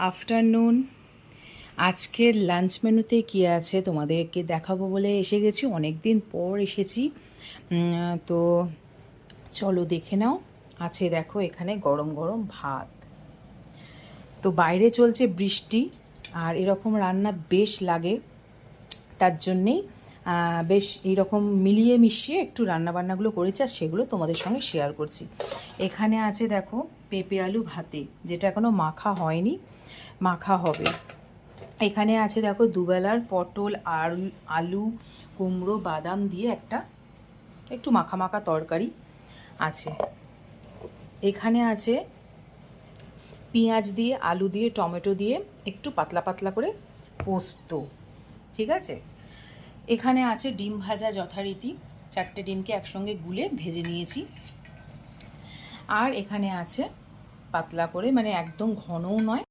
Afternoon. আজকের lunch মেনুতে কী আছে তোমাদেরকে দেখাবো বলে এসে গেছি, অনেক দিন পর এসেছি। তো চলো দেখে নাও। আছে দেখো এখানে গরম গরম ভাত। তো বাইরে চলছে বৃষ্টি, আর এরকম রান্না বেশ লাগে, তার জন্যেই বেশ এইরকম মিলিয়ে মিশিয়ে একটু রান্নাবান্নাগুলো করেছি, আর সেগুলো তোমাদের সঙ্গে শেয়ার করছি। এখানে আছে দেখো পেঁপে আলু ভাতে, যেটা এখনও মাখা হয়নি, মাখা হবে। এখানে আছে দেখো দুবেলার পটল আর আলু কুমড়ো বাদাম দিয়ে একটা একটু মাখা মাখা তরকারি আছে। এখানে আছে পেঁয়াজ দিয়ে আলু দিয়ে টমেটো দিয়ে একটু পাতলা পাতলা করে পোস্ত, ঠিক আছে। এখানে আছে ডিম ভাজা যথারীতি, 4টে ডিমকে একসঙ্গে গুলে ভেজে নিয়েছি। আর এখানে আছে পাতলা করে, মানে একদম ঘনও নয়